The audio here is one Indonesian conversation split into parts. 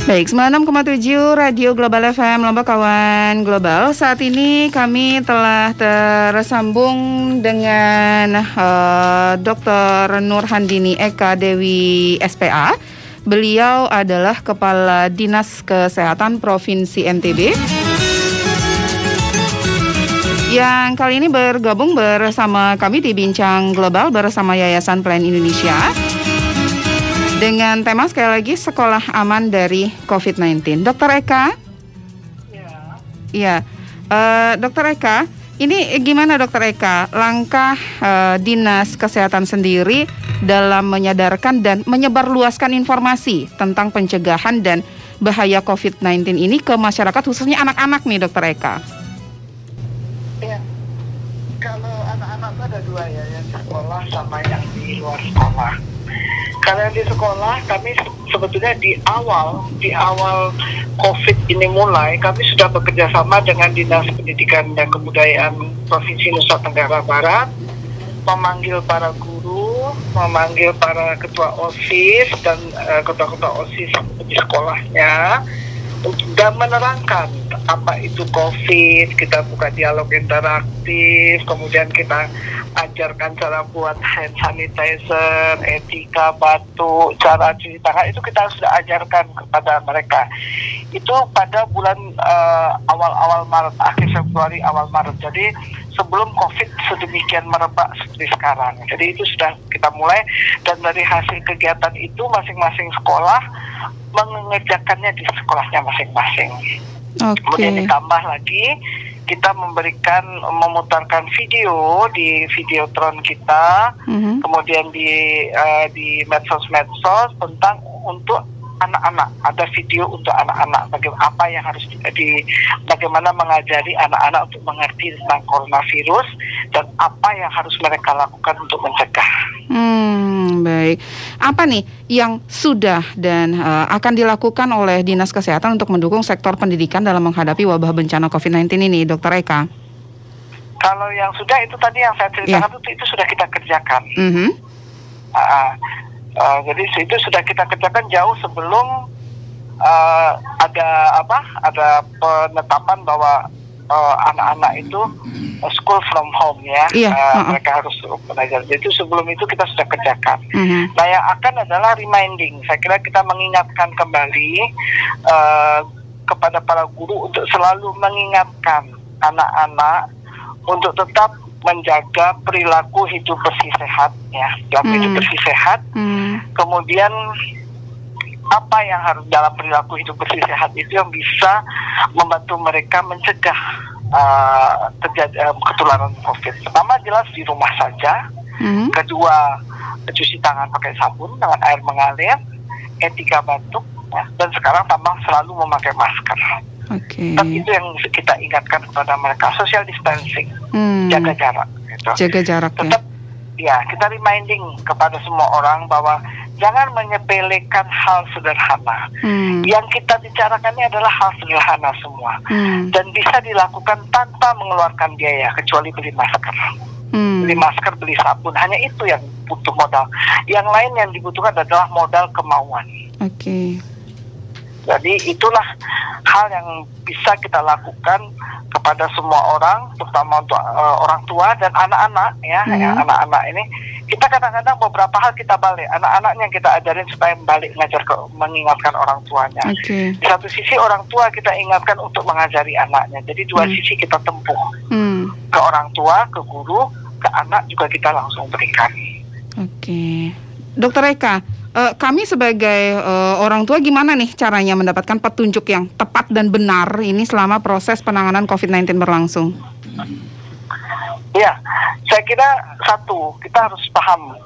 Baik, 96,7 Radio Global FM Lombok Kawan Global. Saat ini kami telah tersambung dengan Dr. Nurhandini Eka Dewi SPA. Beliau adalah Kepala Dinas Kesehatan Provinsi NTB yang kali ini bergabung bersama kami di Bincang Global bersama Yayasan Plan Indonesia dengan tema sekali lagi sekolah aman dari COVID-19. Dr. Eka? Iya. Dr. Eka, ini gimana Dr. Eka langkah Dinas Kesehatan sendiri dalam menyadarkan dan menyebarluaskan informasi tentang pencegahan dan bahaya COVID-19 ini ke masyarakat khususnya anak-anak nih Dr. Eka? Ya, kalau anak-anak ada dua ya, yang di sekolah sama yang di luar sekolah. Kalau yang di sekolah, kami sebetulnya di awal COVID ini mulai, kami sudah bekerja sama dengan Dinas Pendidikan dan Kebudayaan Provinsi Nusa Tenggara Barat, memanggil para guru, memanggil para ketua OSIS dan ketua-ketua OSIS di sekolahnya, dan menerangkan apa itu COVID. Kita buka dialog interaktif, kemudian kita ajarkan cara buat hand sanitizer, etika batuk, cara cuci tangan, itu kita sudah ajarkan kepada mereka. Itu pada bulan awal-awal Maret, akhir Februari, awal Maret. Jadi sebelum COVID sedemikian merebak seperti sekarang. Jadi itu sudah kita mulai, dan dari hasil kegiatan itu masing-masing sekolah mengerjakannya di sekolahnya masing-masing. Okay. Kemudian ditambah lagi, kita memutarkan video di Videotron kita, kemudian di medsos-medsos tentang untuk anak-anak, ada video untuk anak-anak, apa yang harus bagaimana mengajari anak-anak untuk mengerti tentang coronavirus dan apa yang harus mereka lakukan untuk mencegah. Baik. Apa nih yang sudah dan akan dilakukan oleh Dinas Kesehatan untuk mendukung sektor pendidikan dalam menghadapi wabah bencana COVID-19 ini, Dr. Eka? Kalau yang sudah itu tadi yang saya ceritakan itu sudah kita kerjakan. Jadi itu sudah kita kerjakan jauh sebelum ada penetapan bahwa anak-anak itu school from home ya, mereka harus belajar. Jadi sebelum itu kita sudah kerjakan. Nah, yang akan adalah reminding. Saya kira kita mengingatkan kembali kepada para guru untuk selalu mengingatkan anak-anak untuk tetap menjaga perilaku hidup bersih sehat ya, hidup bersih sehat. Kemudian apa yang harus dalam perilaku hidup bersih sehat itu yang bisa membantu mereka mencegah ketularan COVID. Pertama jelas di rumah saja. Kedua, cuci tangan pakai sabun dengan air mengalir, etika batuk, ya, dan sekarang tambah selalu memakai masker. Dan itu yang kita ingatkan kepada mereka, social distancing, jaga jarak. Gitu. Jaga jarak. Tetap ya, kita reminding kepada semua orang bahwa jangan menyepelekan hal sederhana. Yang kita bicarakan ini adalah hal sederhana semua. Dan bisa dilakukan tanpa mengeluarkan biaya, kecuali beli masker. Beli masker, beli sabun, hanya itu yang butuh modal. Yang lain yang dibutuhkan adalah modal kemauan. Jadi itulah hal yang bisa kita lakukan kepada semua orang, terutama untuk orang tua dan anak-anak ya, anak-anak ini. Kita kadang-kadang beberapa hal kita balik, anak-anaknya kita ajarin supaya balik mengingatkan orang tuanya. Di satu sisi orang tua kita ingatkan untuk mengajari anaknya. Jadi dua sisi kita tempuh. Ke orang tua, ke guru, ke anak juga kita langsung berikan. Dr. Eka, kami sebagai orang tua gimana nih caranya mendapatkan petunjuk yang tepat dan benar ini selama proses penanganan COVID-19 berlangsung? Ya, saya kira satu, kita harus paham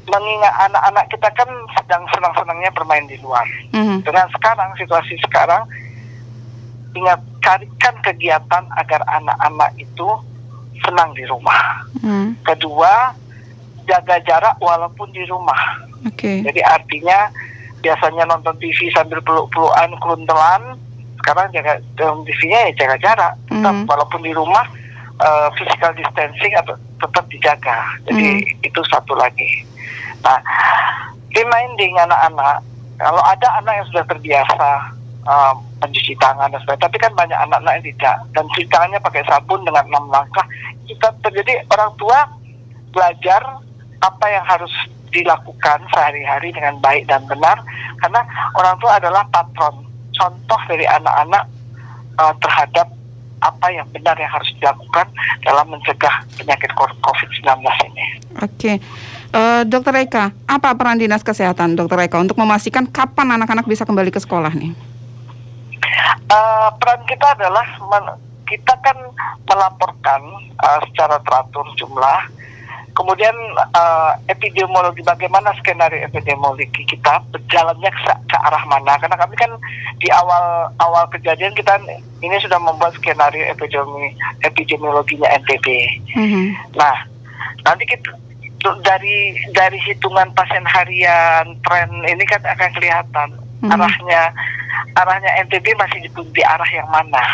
mengingat anak-anak kita kan sedang senang-senangnya bermain di luar. Dengan situasi sekarang, carikan kegiatan agar anak-anak itu senang di rumah. Kedua, jaga jarak walaupun di rumah. Jadi artinya biasanya nonton TV sambil peluk-pelukan, keluntelan, sekarang jaga TV-nya ya jaga jarak. Tetap walaupun di rumah physical distancing atau tetap dijaga. Jadi itu satu lagi. Nah, reminding anak-anak Kalau ada anak yang sudah terbiasa mencuci tangan dan sebagainya, tapi kan banyak anak-anak yang tidak, dan cuci tangannya pakai sabun dengan 6 langkah. Kita terjadi orang tua belajar apa yang harus dilakukan sehari-hari dengan baik dan benar, karena orang tua adalah patron, contoh dari anak-anak terhadap apa yang benar yang harus dilakukan dalam mencegah penyakit COVID-19 ini. Oke. Dokter Eka, apa peran Dinas Kesehatan, Dokter Eka, untuk memastikan kapan anak-anak bisa kembali ke sekolah nih? Peran kita adalah kita kan melaporkan secara teratur jumlah, kemudian epidemiologi, bagaimana skenario epidemiologi kita berjalannya ke arah mana, karena kami kan di awal kejadian kita ini sudah membuat skenario epidemiologinya NTB. Nah, nanti kita dari hitungan pasien harian, tren ini kan akan kelihatan arahnya NTB masih di arah yang mana.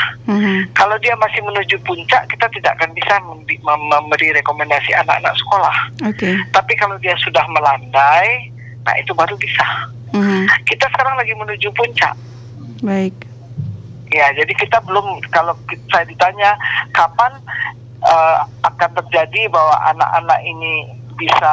Kalau dia masih menuju puncak, kita tidak akan bisa memberi rekomendasi anak-anak sekolah. Tapi kalau dia sudah melandai, nah itu baru bisa. Kita sekarang lagi menuju puncak. Baik. Ya, jadi kita belum, kalau saya ditanya kapan akan terjadi bahwa anak-anak ini bisa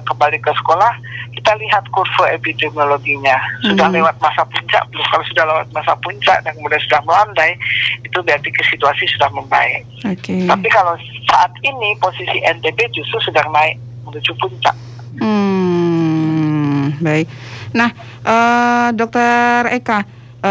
kembali ke sekolah, kita lihat kurva epidemiologinya. Sudah lewat masa puncak belum? Kalau sudah lewat masa puncak dan kemudian sudah melandai, itu berarti situasi sudah membaik. Tapi kalau saat ini posisi NTB justru sedang naik menuju puncak. Baik. Nah, Dokter Eka,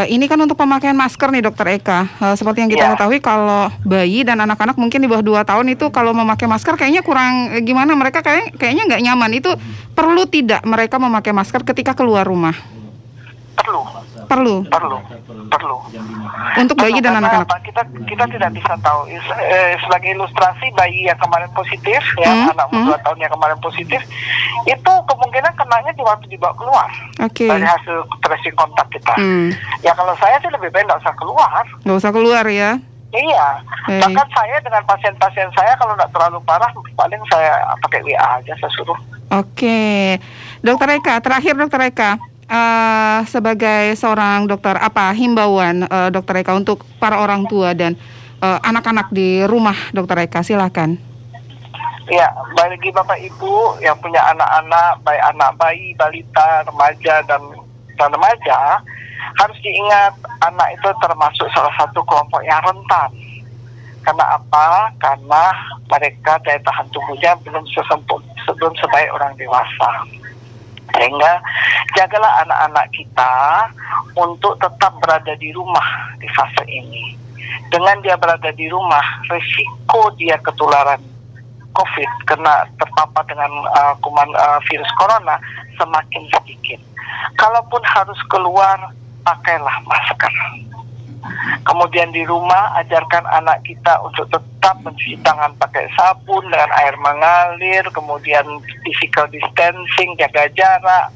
ini kan untuk pemakaian masker nih Dokter Eka. Seperti yang kita ketahui, kalau bayi dan anak-anak mungkin di bawah 2 tahun itu kalau memakai masker kayaknya kurang gimana, mereka kayaknya nggak nyaman. Itu perlu tidak mereka memakai masker ketika keluar rumah? Perlu. Untuk bayi dan anak-anak. Kita tidak bisa tahu. Sebagai ilustrasi, bayi yang kemarin positif, anak 2 tahun yang kemarin positif, itu kemungkinan kenanya di waktu dibawa keluar. Dari hasil tracing kontak kita. Ya kalau saya sih lebih baik nggak usah keluar. Nggak usah keluar ya? Iya. Bahkan saya dengan pasien-pasien saya kalau nggak terlalu parah, paling saya pakai WA aja, saya suruh. Dokter Eka, terakhir Dokter Eka. Sebagai seorang dokter, apa himbauan Dokter Eka untuk para orang tua dan anak-anak di rumah, Dokter Eka, silakan. Ya, bagi Bapak Ibu yang punya anak-anak, baik anak bayi, balita, remaja dan remaja, harus diingat anak itu termasuk salah satu kelompok yang rentan. Karena apa? Karena mereka daya tahan tubuhnya belum sebaik orang dewasa. Sehingga jagalah anak-anak kita untuk tetap berada di rumah di fase ini. Dengan dia berada di rumah, risiko dia ketularan COVID, kena terpapar dengan kuman virus corona semakin sedikit. Kalaupun harus keluar, pakailah masker. Kemudian di rumah, ajarkan anak kita untuk tetap mencuci tangan pakai sabun dengan air mengalir, kemudian physical distancing, jaga jarak,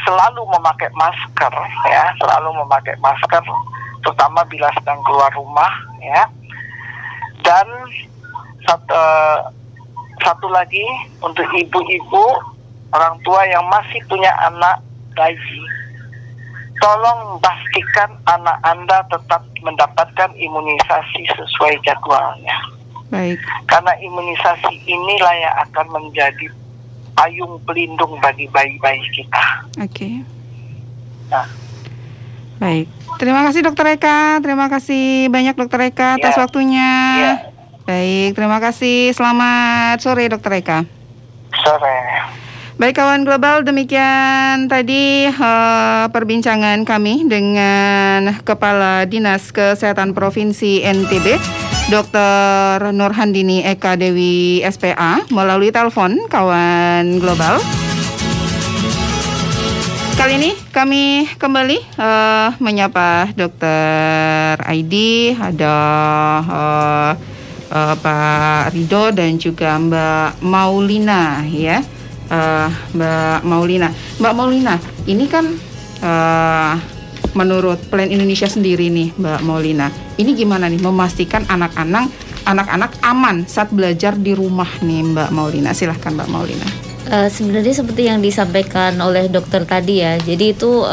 selalu memakai masker, ya, selalu memakai masker, terutama bila sedang keluar rumah, ya. Dan satu lagi untuk ibu-ibu, orang tua yang masih punya anak bayi, tolong pastikan anak Anda tetap mendapatkan imunisasi sesuai jadwalnya. Baik. Karena imunisasi inilah yang akan menjadi payung pelindung bagi bayi-bayi kita. Nah. Baik. Terima kasih Dokter Eka. Terima kasih banyak Dokter Eka atas waktunya. Baik, terima kasih. Selamat sore Dokter Eka. Sore. Baik kawan global, demikian tadi perbincangan kami dengan Kepala Dinas Kesehatan Provinsi NTB, Dr. Nurhandini Eka Dewi SPA, melalui telepon kawan global. Kali ini kami kembali menyapa Dr. Aidi, ada Pak Rido dan juga Mbak Maulina, ya. Mbak Maulina, ini kan menurut Plan Indonesia sendiri nih, Mbak Maulina, ini gimana nih memastikan anak-anak aman saat belajar di rumah nih, Mbak Maulina? Silahkan Mbak Maulina. Sebenarnya seperti yang disampaikan oleh dokter tadi ya. Jadi itu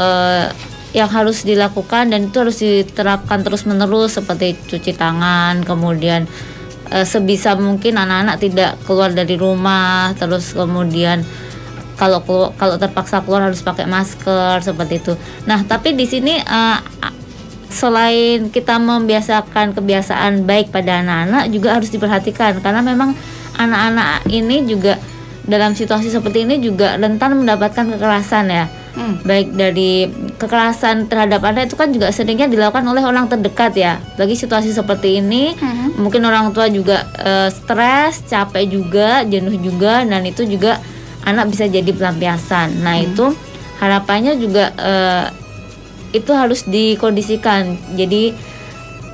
yang harus dilakukan dan itu harus diterapkan terus-menerus seperti cuci tangan, kemudian sebisa mungkin anak-anak tidak keluar dari rumah, terus kemudian kalau terpaksa keluar harus pakai masker seperti itu. Nah, tapi di sini selain kita membiasakan kebiasaan baik pada anak-anak juga harus diperhatikan karena memang anak-anak ini juga dalam situasi seperti ini juga rentan mendapatkan kekerasan ya. Baik dari kekerasan terhadap anak itu kan juga seringnya dilakukan oleh orang terdekat ya. Lagi situasi seperti ini mungkin orang tua juga stres, capek juga, jenuh juga, dan itu juga anak bisa jadi pelampiasan. Nah itu harapannya juga itu harus dikondisikan. Jadi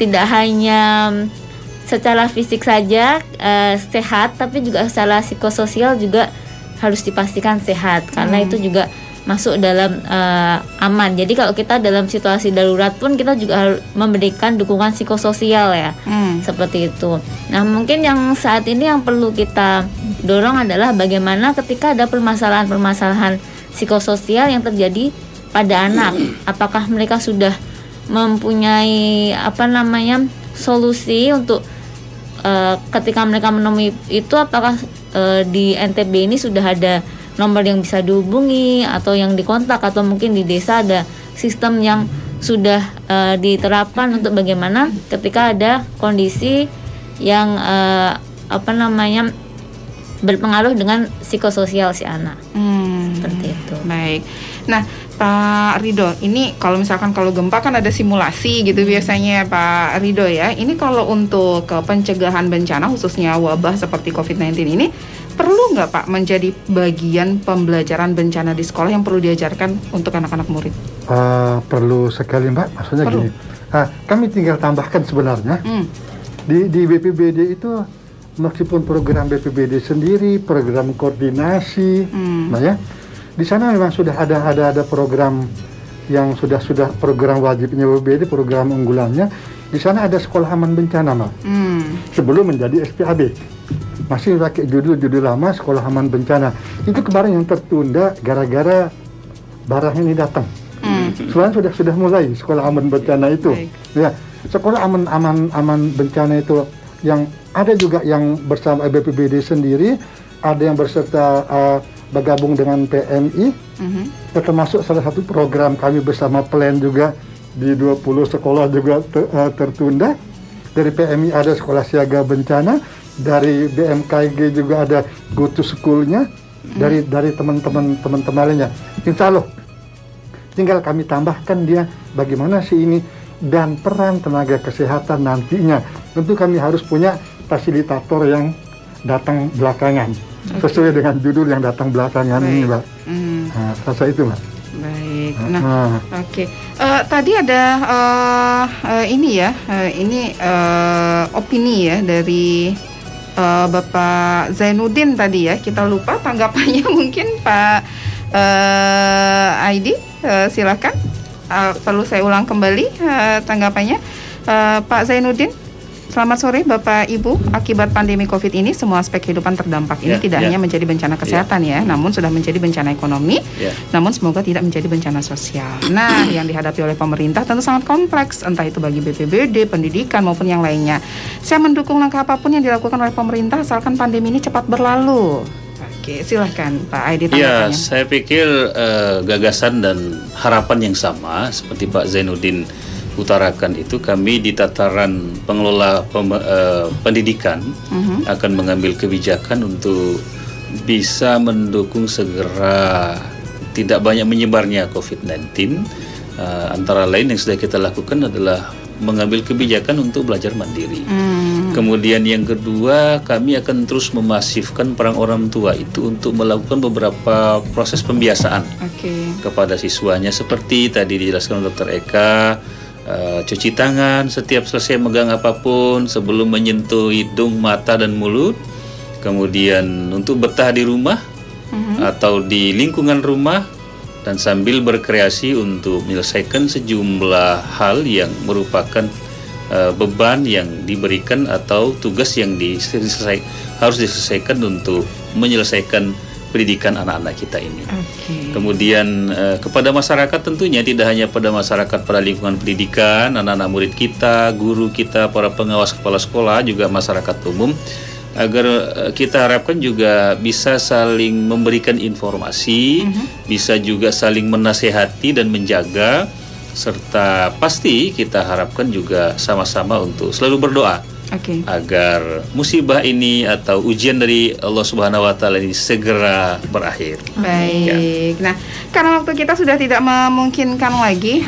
tidak hanya secara fisik saja sehat, tapi juga secara psikososial juga harus dipastikan sehat karena itu juga masuk dalam aman. Jadi kalau kita dalam situasi darurat pun kita juga harus memberikan dukungan psikososial ya, seperti itu. Nah mungkin yang saat ini yang perlu kita dorong adalah bagaimana ketika ada permasalahan psikososial yang terjadi pada anak, apakah mereka sudah mempunyai solusi untuk ketika mereka menemui itu, apakah di NTB ini sudah ada nomor yang bisa dihubungi atau yang dikontak, atau mungkin di desa ada sistem yang sudah diterapkan untuk bagaimana ketika ada kondisi yang berpengaruh dengan psikososial si anak. Seperti itu. Baik. Nah, Pak Ridho, ini kalau misalkan kalau gempa kan ada simulasi gitu biasanya Pak Ridho ya. Ini kalau untuk pencegahan bencana khususnya wabah seperti COVID-19 ini perlu nggak Pak menjadi bagian pembelajaran bencana di sekolah yang perlu diajarkan untuk anak-anak murid? Perlu sekali Mbak, maksudnya perlu. Gini. Kami tinggal tambahkan sebenarnya di BPBD itu meskipun program BPBD sendiri, program koordinasi, nah ya. Di sana memang sudah ada program yang sudah program wajibnya BPBD, program unggulannya. Di sana ada sekolah aman bencana, Mbak. Sebelum menjadi SPAB. Masih pakai judul lama sekolah aman bencana. Itu kemarin yang tertunda gara-gara barang ini datang. Sebenarnya sudah mulai sekolah aman bencana itu. Ya, sekolah aman bencana itu yang ada juga yang bersama BPBD sendiri, ada yang berserta bergabung dengan PMI, termasuk salah satu program kami bersama Plan juga di 20 sekolah juga tertunda. Dari PMI ada sekolah siaga bencana, dari BMKG juga ada go to school-nya, dari teman-teman lainnya. Insya Allah tinggal kami tambahkan dia bagaimana sih ini dan peran tenaga kesehatan nantinya. Tentu kami harus punya fasilitator yang datang belakangan. Sesuai dengan judul yang datang belakangan ini, Mbak. Rasa itu, Mbak. Baik. Nah, oke. Tadi ada opini ya dari Bapak Zainuddin tadi ya. Kita lupa tanggapannya mungkin Pak Aidi. Silakan. Perlu saya ulang kembali tanggapannya, Pak Zainuddin. Selamat sore Bapak Ibu. Akibat pandemi COVID ini semua aspek kehidupan terdampak. Ini tidak hanya menjadi bencana kesehatan namun sudah menjadi bencana ekonomi. Namun semoga tidak menjadi bencana sosial. Nah, yang dihadapi oleh pemerintah tentu sangat kompleks, entah itu bagi BPBD, pendidikan maupun yang lainnya. Saya mendukung langkah apapun yang dilakukan oleh pemerintah asalkan pandemi ini cepat berlalu. Oke, silahkan Pak Aidi tanggapannya. Ya, saya pikir gagasan dan harapan yang sama seperti Pak Zainuddin utarakan itu, kami di tataran pengelola pendidikan akan mengambil kebijakan untuk bisa mendukung segera tidak banyak menyebarnya COVID-19. Antara lain yang sudah kita lakukan adalah mengambil kebijakan untuk belajar mandiri. Kemudian yang kedua, kami akan terus memasifkan peran orang tua itu untuk melakukan beberapa proses pembiasaan kepada siswanya, seperti tadi dijelaskan oleh Dr. Eka. Cuci tangan setiap selesai megang apapun sebelum menyentuh hidung, mata, dan mulut. Kemudian untuk betah di rumah atau di lingkungan rumah dan sambil berkreasi untuk menyelesaikan sejumlah hal yang merupakan beban yang diberikan atau tugas yang harus diselesaikan untuk menyelesaikan pendidikan anak-anak kita ini. Okay. Kemudian kepada masyarakat tentunya tidak hanya pada masyarakat pada lingkungan pendidikan, anak-anak murid kita, guru kita, para pengawas kepala sekolah, juga masyarakat umum, agar kita harapkan juga bisa saling memberikan informasi, bisa juga saling menasehati dan menjaga, serta pasti kita harapkan juga sama-sama untuk selalu berdoa. Agar musibah ini atau ujian dari Allah Subhanahu wa taala ini segera berakhir. Baik. Nah, karena waktu kita sudah tidak memungkinkan lagi,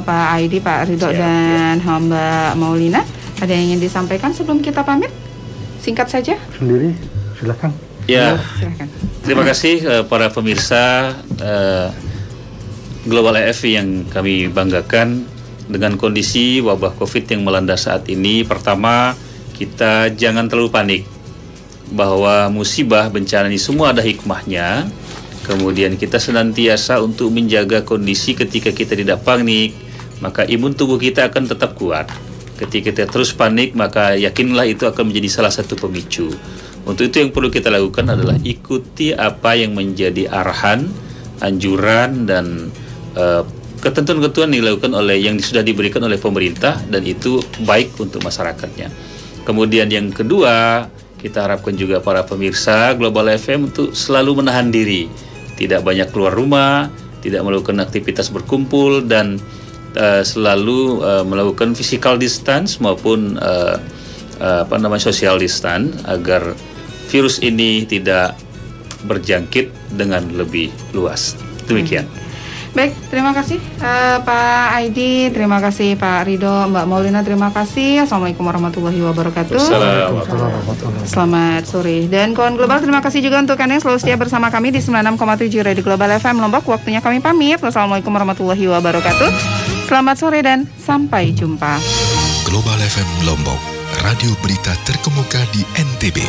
Pak Aidi, Pak Ridho, dan Mbak Maulina, ada yang ingin disampaikan sebelum kita pamit? Singkat saja. Sendiri, silakan. Ya. Silakan. Terima kasih para pemirsa Global AF yang kami banggakan. Dengan kondisi wabah COVID yang melanda saat ini, pertama, kita jangan terlalu panik bahwa musibah bencana ini semua ada hikmahnya. Kemudian kita senantiasa untuk menjaga kondisi ketika kita tidak panik, maka imun tubuh kita akan tetap kuat. Ketika kita terus panik, maka yakinlah itu akan menjadi salah satu pemicu. Untuk itu yang perlu kita lakukan adalah ikuti apa yang menjadi arahan, anjuran, dan ketentuan-ketentuan dilakukan oleh yang sudah diberikan oleh pemerintah, dan itu baik untuk masyarakatnya. Kemudian yang kedua, kita harapkan juga para pemirsa Global FM untuk selalu menahan diri, tidak banyak keluar rumah, tidak melakukan aktivitas berkumpul, dan selalu melakukan physical distance maupun social distance agar virus ini tidak berjangkit dengan lebih luas. Demikian. Baik, terima kasih Pak Aidi, terima kasih Pak Ridho, Mbak Maulina, terima kasih. Assalamualaikum warahmatullahi wabarakatuh. Selamat sore. Dan kawan Global, terima kasih juga untuk Anda yang selalu setia bersama kami di 96,7 Radio Global FM Lombok. Waktunya kami pamit. Wassalamualaikum warahmatullahi wabarakatuh. Selamat sore dan sampai jumpa. Global FM Lombok, radio berita terkemuka di NTB.